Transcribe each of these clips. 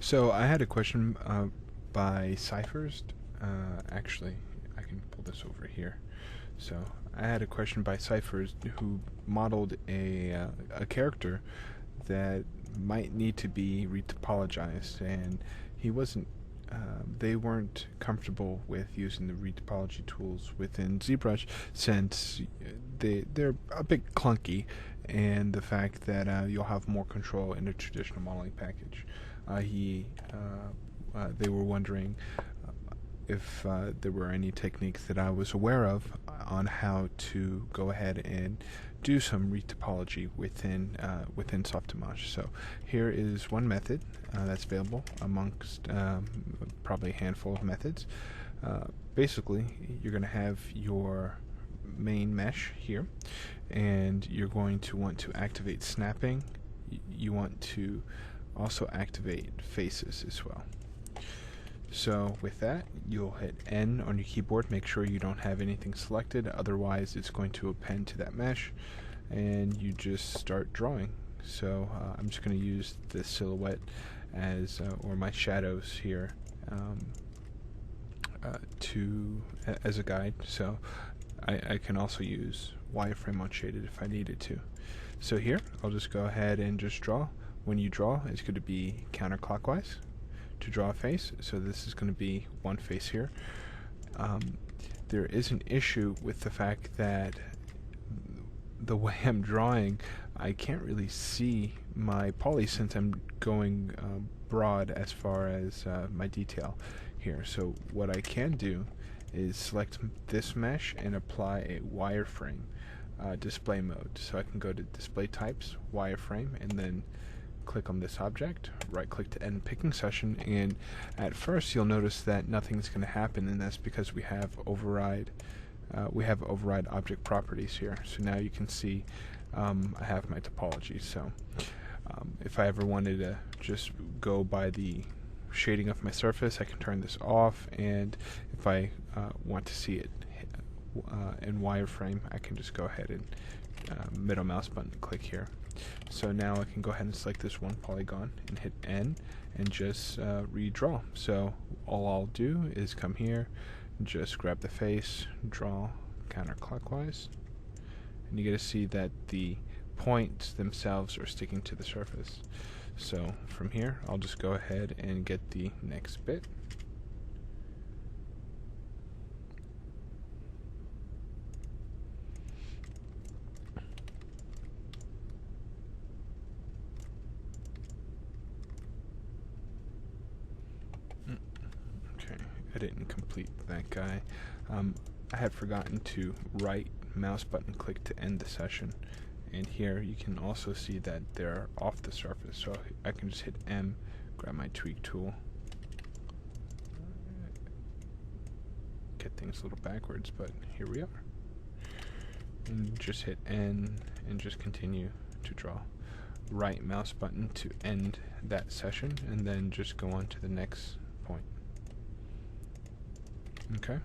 So I had a question by Cyphers. Actually, I can pull this over here. So I had a question by Cyphers who modeled a character that might need to be retopologized, and he wasn't. They weren't comfortable with using the retopology tools within ZBrush since they're a bit clunky, and the fact that you'll have more control in a traditional modeling package. They were wondering if there were any techniques that I was aware of on how to go ahead and do some retopology within Softimage. So here is one method that's available amongst probably a handful of methods. Basically, you're going to have your main mesh here, and you're going to want to activate snapping. You want to also activate faces as well. So with that, you'll hit N on your keyboard. Make sure you don't have anything selected, otherwise it's going to append to that mesh, and you just start drawing. So I'm just going to use the silhouette or my shadows here as a guide. So I can also use wireframe on shaded if I needed to. So here, I'll just go ahead and just draw. When you draw, it's going to be counterclockwise to draw a face. So this is going to be one face here. There is an issue with the fact that the way I'm drawing, I can't really see my poly since I'm going broad as far as my detail here. So what I can do is select this mesh and apply a wireframe display mode. So I can go to display types, wireframe, and then click on this object, right click to end picking session, and at first you'll notice that nothing's going to happen, and that's because we have override object properties here. So now you can see I have my topology. So if I ever wanted to just go by the shading of my surface, I can turn this off, and if I want to see it in wireframe, I can just go ahead and middle mouse button click here. So now I can go ahead and select this one polygon and hit N and just redraw. So all I'll do is come here and just grab the face, draw counterclockwise, and you get to see that the points themselves are sticking to the surface. So from here, I'll just go ahead and get the next bit. I didn't complete that guy. I had forgotten to right mouse button click to end the session, and here you can also see that they're off the surface, so I can just hit M, grab my tweak tool, get things a little backwards, but here we are, and just hit N and just continue to draw. Right mouse button to end that session, and then just go on to the next point. Okay,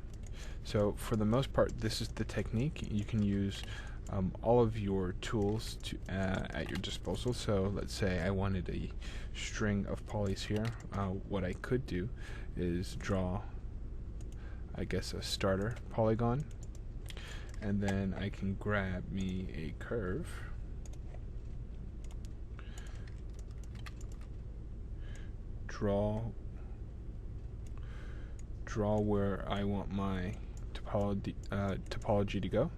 so for the most part, this is the technique. You can use all of your tools at your disposal. So let's say I wanted a string of polys here. What I could do is draw, I guess, a starter polygon, and then I can grab me a curve, draw where I want my topology to go.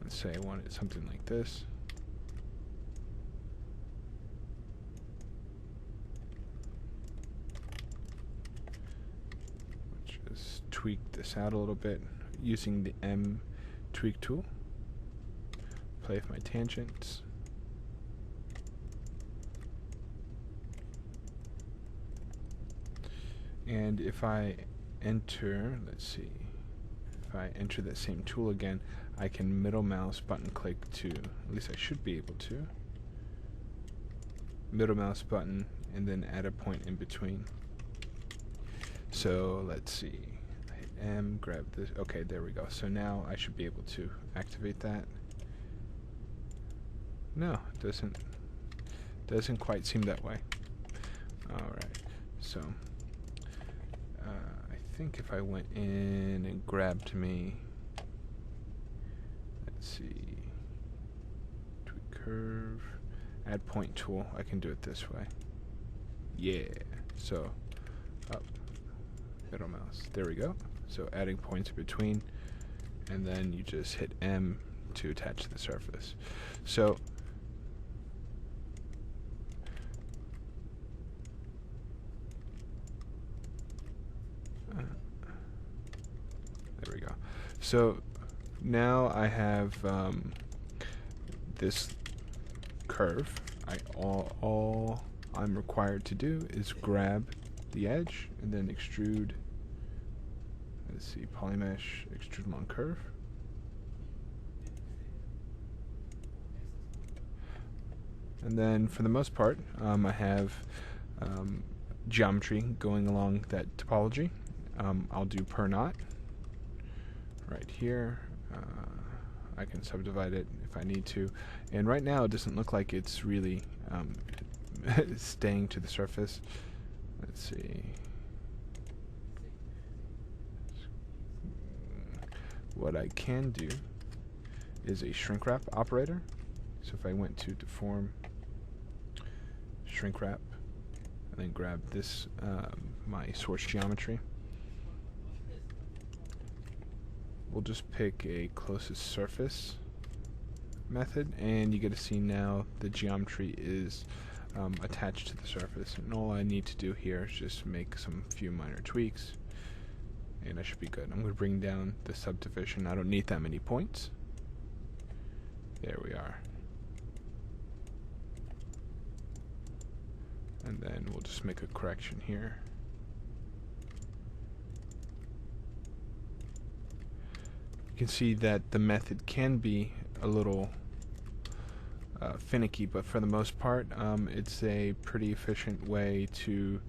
Let's say I wanted something like this. Just tweak this out a little bit using the M tweak tool. Play with my tangents. And if I enter, let's see, if I enter that same tool again, I can middle mouse button click to, at least I should be able to, middle mouse button and then add a point in between. So let's see, I hit M, grab this, okay, there we go. So now I should be able to activate that. No, it doesn't quite seem that way. Alright, so I think if I went in and grabbed me, let's see, tweak curve, add point tool, I can do it this way. Yeah, so up, middle mouse, there we go. So adding points in between, and then you just hit M to attach to the surface. So there we go. So now I have this curve. All I'm required to do is grab the edge and then extrude. Let's see, polymesh, extrude along curve. And then for the most part, I have geometry going along that topology. I'll do per knot right here. I can subdivide it if I need to. And right now it doesn't look like it's really staying to the surface. Let's see. What I can do is a shrink wrap operator. So if I went to deform, shrink wrap, and then grab this, my source geometry, we'll just pick a closest surface method, and you get to see now the geometry is attached to the surface. And all I need to do here is just make some few minor tweaks, and I should be good. I'm going to bring down the subdivision. I don't need that many points. There we are. And then we'll just make a correction here. You can see that the method can be a little finicky, but for the most part, it's a pretty efficient way to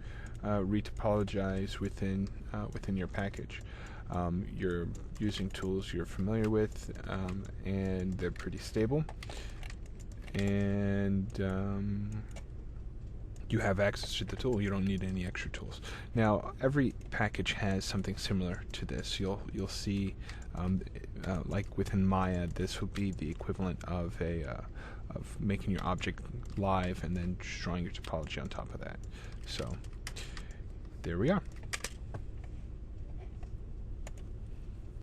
retopologize within your package. You're using tools you're familiar with, and they're pretty stable, and you have access to the tool. You don't need any extra tools. Now, every package has something similar to this. You'll see, like within Maya, this will be the equivalent of of making your object live and then drawing your topology on top of that. So there we are.